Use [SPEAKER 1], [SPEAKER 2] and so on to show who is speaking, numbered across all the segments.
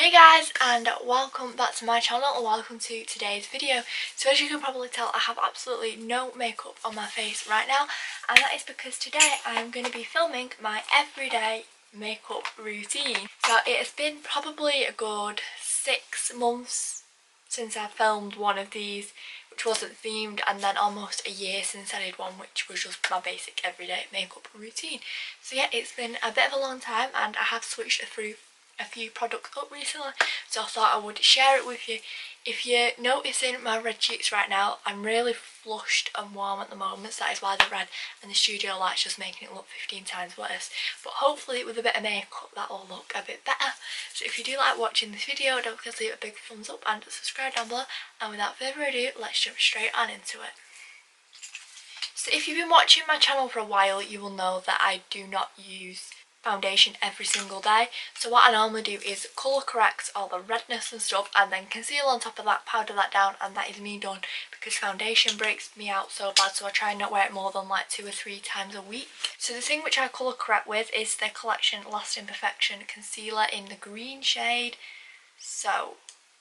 [SPEAKER 1] Hey guys, and welcome back to my channel, and welcome to today's video. So as you can probably tell, I have absolutely no makeup on my face right now, and that is because today I am going to be filming my everyday makeup routine. So it has been probably a good 6 months since I filmed one of these which wasn't themed, and then almost a year since I did one which was just my basic everyday makeup routine. So yeah, it's been a bit of a long time, and I have switched through a few products up recently, so I thought I would share it with you. If you're noticing my red cheeks right now, I'm really flushed and warm at the moment, so that is why they're red, and the studio light's just making it look 15 times worse. But hopefully with a bit of makeup that will look a bit better. So if you do like watching this video, don't forget to leave a big thumbs up and subscribe down below, and without further ado, let's jump straight on into it. So if you've been watching my channel for a while, you will know that I do not use foundation every single day. So what I normally do is colour correct all the redness and stuff, and then conceal on top of that, powder that down, and that is me done, because foundation breaks me out so bad, so I try and not wear it more than like 2 or 3 times a week. So the thing which I colour correct with is the Collection Lasting Perfection concealer in the green shade. So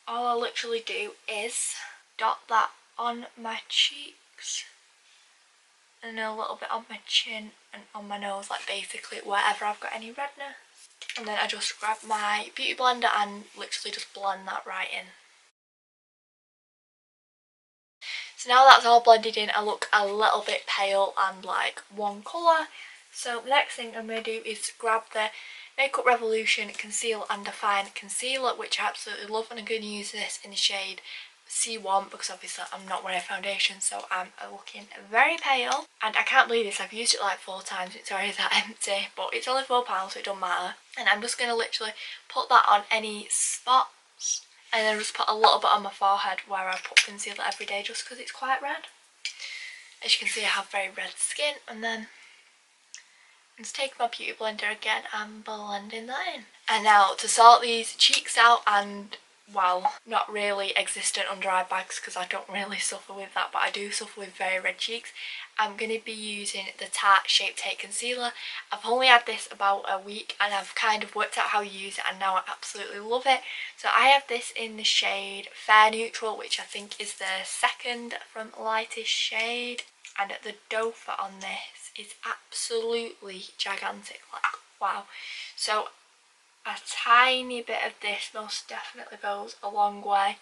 [SPEAKER 1] all I literally do is dot that on my cheeks and a little bit on my chin and on my nose, like basically wherever I've got any redness. And then I just grab my beauty blender and literally just blend that right in. So now that's all blended in, I look a little bit pale and like one colour. So the next thing I'm going to do is grab the Makeup Revolution Conceal and Define Concealer, which I absolutely love, and I'm going to use this in the shade C1 because obviously I'm not wearing foundation, so I'm looking very pale. And I can't believe this, I've used it like 4 times, it's already that empty, but it's only £4 so it doesn't matter. And I'm just going to literally put that on any spots, and then just put a little bit on my forehead where I put concealer every day just because it's quite red. As you can see, I have very red skin. And then I'm just taking my beauty blender again and blending that in. And now to sort these cheeks out, and well, not really existent under eye bags because I don't really suffer with that, but I do suffer with very red cheeks. I'm going to be using the Tarte Shape Tape Concealer. I've only had this about a week and I've kind of worked out how to use it, and now I absolutely love it. So I have this in the shade Fair Neutral, which I think is the second from lightest shade, and the doe foot on this is absolutely gigantic, like wow. So a tiny bit of this most definitely goes a long way,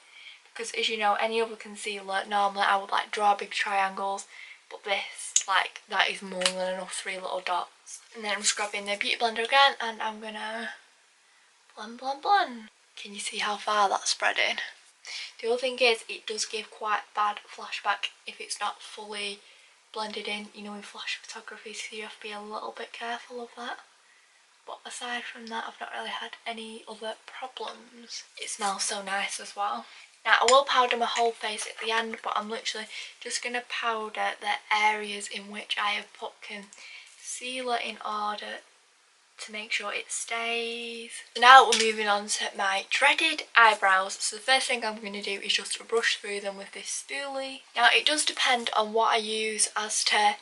[SPEAKER 1] because as you know, any other concealer normally I would like draw big triangles, but this, like, that is more than enough 3 little dots. And then I'm just grabbing the beauty blender again and I'm gonna blend, blend, blend. Can you see how far that's spreading? The other thing is, it does give quite bad flashback if it's not fully blended in, you know, in flash photography, so you have to be a little bit careful of that. But aside from that, I've not really had any other problems. It smells so nice as well. Now I will powder my whole face at the end, but I'm literally just going to powder the areas in which I have put concealer in order to make sure it stays. So now we're moving on to my dreaded eyebrows. So the first thing I'm going to do is just brush through them with this spoolie. Now it does depend on what I use as to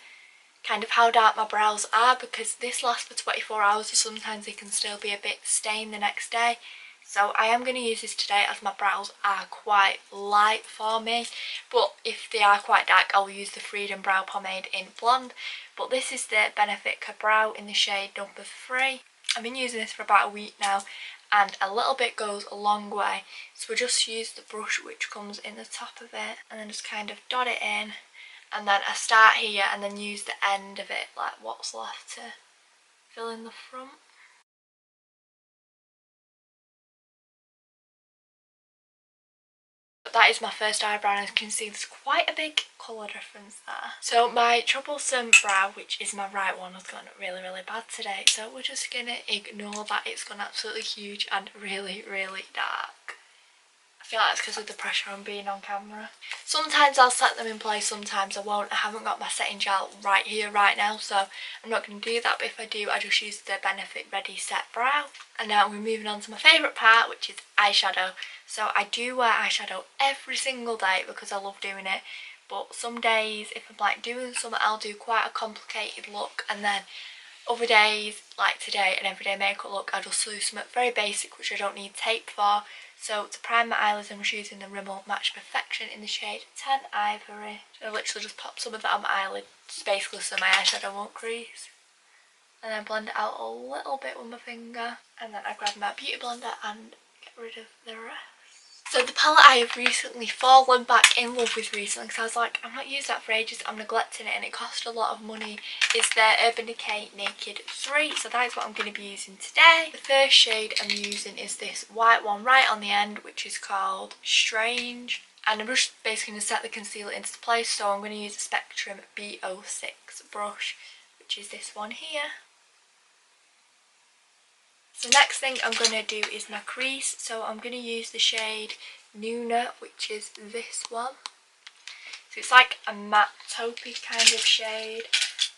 [SPEAKER 1] kind of how dark my brows are, because this lasts for 24 hours, so sometimes they can still be a bit stained the next day. So I am going to use this today as my brows are quite light for me, but if they are quite dark I'll use the Freedom Brow Pomade in Blonde. But this is the Benefit Brow in the shade number 3. I've been using this for about a week now, and a little bit goes a long way. So we just use the brush which comes in the top of it, and then just kind of dot it in. And then I start here and then use the end of it, like what's left, to fill in the front. But that is my first eyebrow, and as you can see there's quite a big colour difference there. So my troublesome brow, which is my right one, has gone really, really bad today. So we're just going to ignore that. It's gone absolutely huge and really, really dark. I feel like it's because of the pressure on being on camera. Sometimes I'll set them in place, sometimes I won't. I haven't got my setting gel right here right now, so I'm not going to do that, but if I do, I just use the Benefit Ready Set Brow. And now we're moving on to my favourite part, which is eyeshadow. So I do wear eyeshadow every single day because I love doing it, but some days if I'm like doing something, I'll do quite a complicated look, and then Other days, like today, an everyday makeup look, I just do something very basic which I don't need tape for. So to prime my eyelids, I'm just using the Rimmel Match Perfection in the shade Tan Ivory. So I literally just pop some of that on my eyelid, just basically so my eyeshadow won't crease. And then blend it out a little bit with my finger. And then I grab my beauty blender and get rid of the rest. So the palette I have recently fallen back in love with recently, because I was like, I'm not using that for ages, I'm neglecting it, and it cost a lot of money, is the Urban Decay Naked 3. So that is what I'm going to be using today. The first shade I'm using is this white one right on the end, which is called Strange. And I'm just basically going to set the concealer into place, so I'm going to use the Spectrum B06 brush, which is this one here. So next thing I'm going to do is my crease. So I'm going to use the shade Nuna, which is this one. So it's like a matte taupey kind of shade.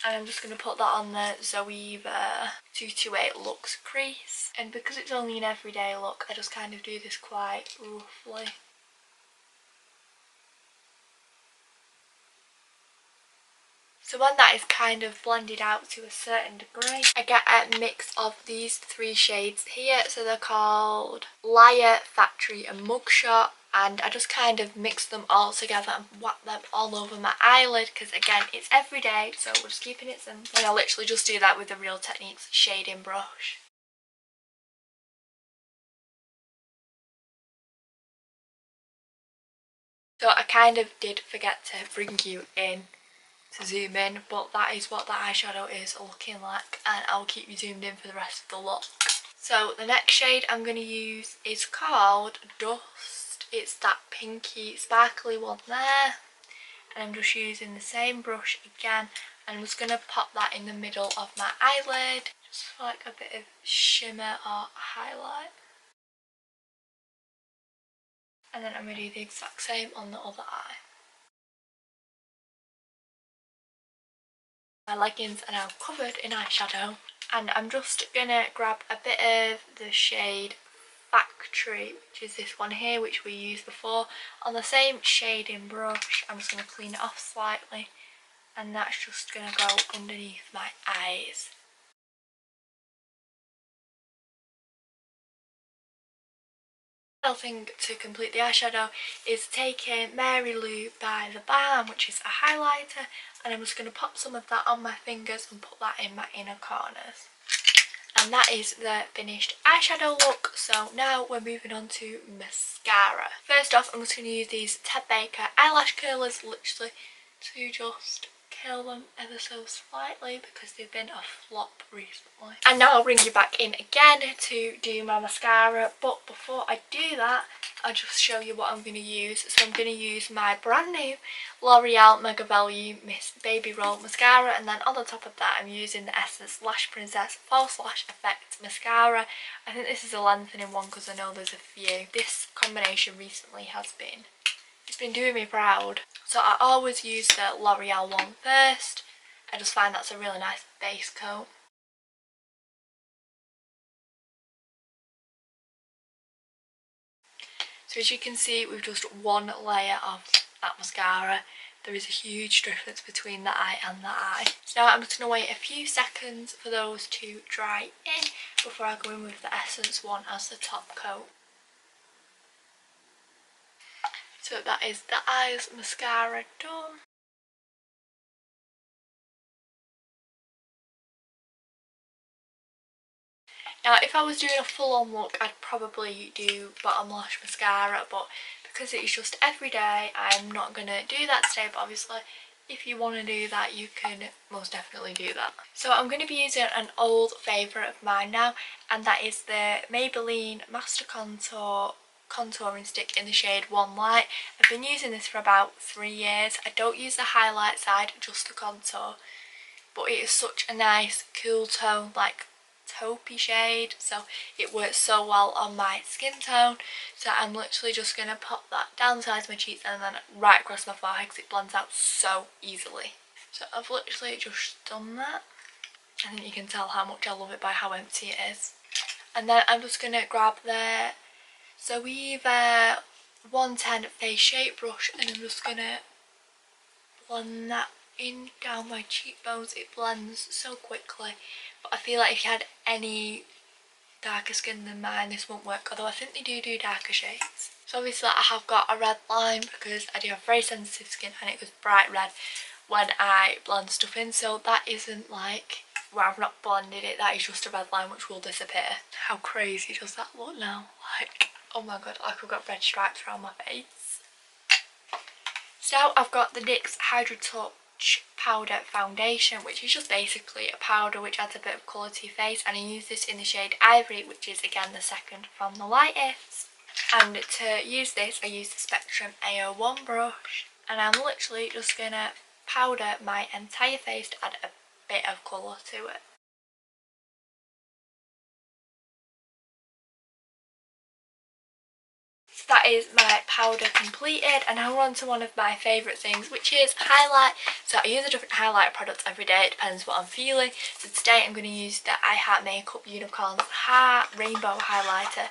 [SPEAKER 1] And I'm just going to put that on the Zoeva 228 Luxe crease. And because it's only an everyday look, I just kind of do this quite roughly. So when that is kind of blended out to a certain degree, I get a mix of these three shades here. So they're called Liar, Factory and Mugshot. And I just kind of mix them all together and whack them all over my eyelid, because again, it's everyday, so we're just keeping it simple. And I literally just do that with the Real Techniques shading brush. So I kind of did forget to bring you in to zoom in, but that is what the eyeshadow is looking like, and I'll keep you zoomed in for the rest of the look. So the next shade I'm going to use is called Dust. It's that pinky sparkly one there, and I'm just using the same brush again, and I'm just going to pop that in the middle of my eyelid, just for like a bit of shimmer or highlight. And then I'm going to do the exact same on the other eye. My leggings are now covered in eyeshadow, and I'm just gonna grab a bit of the shade Factory, which is this one here, which we used before, on the same shading brush. I'm just gonna clean it off slightly, and that's just gonna go underneath my eyes. The thing to complete the eyeshadow is taking Mary Lou by the Balm, which is a highlighter, and I'm just going to pop some of that on my fingers and put that in my inner corners. And that is the finished eyeshadow look. So now we're moving on to mascara. First off, I'm just going to use these Ted Baker eyelash curlers, literally to just curl them ever so slightly because they've been a flop recently. And now I'll bring you back in again to do my mascara, but before I do that, I'll just show you what I'm going to use. So I'm going to use my brand new L'Oreal Mega Value Miss Baby Roll mascara, and then on the top of that I'm using the Essence Lash Princess False Lash Effect mascara. I think this is a lengthening one because I know there's a few. This combination recently has been, it's been doing me proud. So I always use the L'Oreal one first. I just find that's a really nice base coat. So as you can see, with just one layer of that mascara, there is a huge difference between the eye and the eye. So now I'm just going to wait a few seconds for those to dry in before I go in with the Essence one as the top coat. So that is the eyes mascara done. Now if I was doing a full on look, I'd probably do bottom lash mascara, but because it is just everyday, I'm not going to do that today. But obviously if you want to do that, you can most definitely do that. So I'm going to be using an old favourite of mine now, and that is the Maybelline Master Contour contouring stick in the shade One Light. I've been using this for about 3 years. I don't use the highlight side, just the contour, but it is such a nice cool tone, like taupey shade, so it works so well on my skin tone. So I'm literally just going to pop that down the sides of my cheeks and then right across my forehead because it blends out so easily. So I've literally just done that. I think you can tell how much I love it by how empty it is. And then I'm just going to grab the Zoeva 110 face shape brush, and I'm just going to blend that in down my cheekbones. It blends so quickly, but I feel like if you had any darker skin than mine this won't work, although I think they do darker shades. So obviously I have got a red line because I do have very sensitive skin and it was bright red when I blend stuff in, so that isn't like where I've not blended it, that is just a red line which will disappear. How crazy does that look now? Like, oh my god, like I've got red stripes around my face. So now I've got the NYX Hydro Touch Powder Foundation, which is just basically a powder which adds a bit of colour to your face, and I use this in the shade Ivory, which is again the second from the lightest. And to use this I use the Spectrum AO1 brush, and I'm literally just gonna powder my entire face to add a bit of colour to it. So that is my powder completed, and now we're on to one of my favourite things, which is highlight. So I use a different highlighter product every day, it depends what I'm feeling. So today I'm going to use the I Heart Makeup Unicorn's Heart Rainbow Highlighter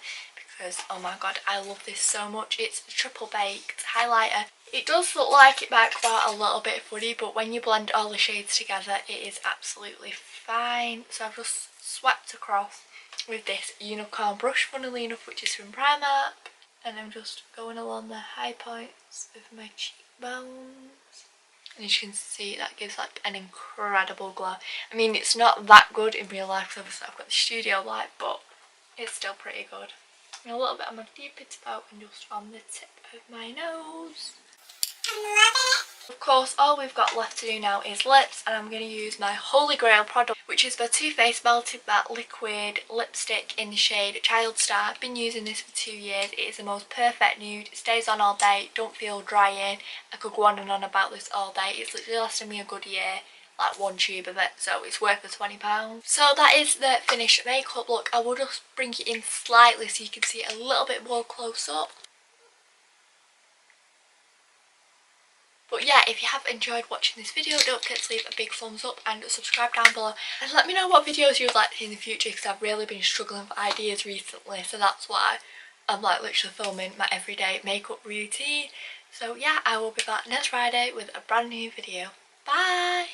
[SPEAKER 1] because oh my god, I love this so much. It's a triple baked highlighter. It does look like it might come out a little bit funny, but when you blend all the shades together it is absolutely fine. So I've just swept across with this unicorn brush, funnily enough, which is from Primark, and I'm just going along the high points of my cheekbones. And as you can see, that gives like an incredible glow. I mean, it's not that good in real life because obviously I've got the studio light, but it's still pretty good. And a little bit on my cupid's bow and just on the tip of my nose. I'm loving it. Of course, all we've got left to do now is lips, and I'm going to use my holy grail product, which is the Too Faced Melted Matte Liquid Lipstick in the shade Child Star. I've been using this for 2 years. It is the most perfect nude. It stays on all day, don't feel drying. I could go on and on about this all day. It's literally lasted me a good year, like one tube of it, so it's worth the £20. So that is the finished makeup look. I will just bring it in slightly so you can see it a little bit more close up. But yeah, if you have enjoyed watching this video, don't forget to leave a big thumbs up and subscribe down below. And let me know what videos you would like to see in the future, because I've really been struggling for ideas recently. So that's why I'm like literally filming my everyday makeup routine. So yeah, I will be back next Friday with a brand new video. Bye!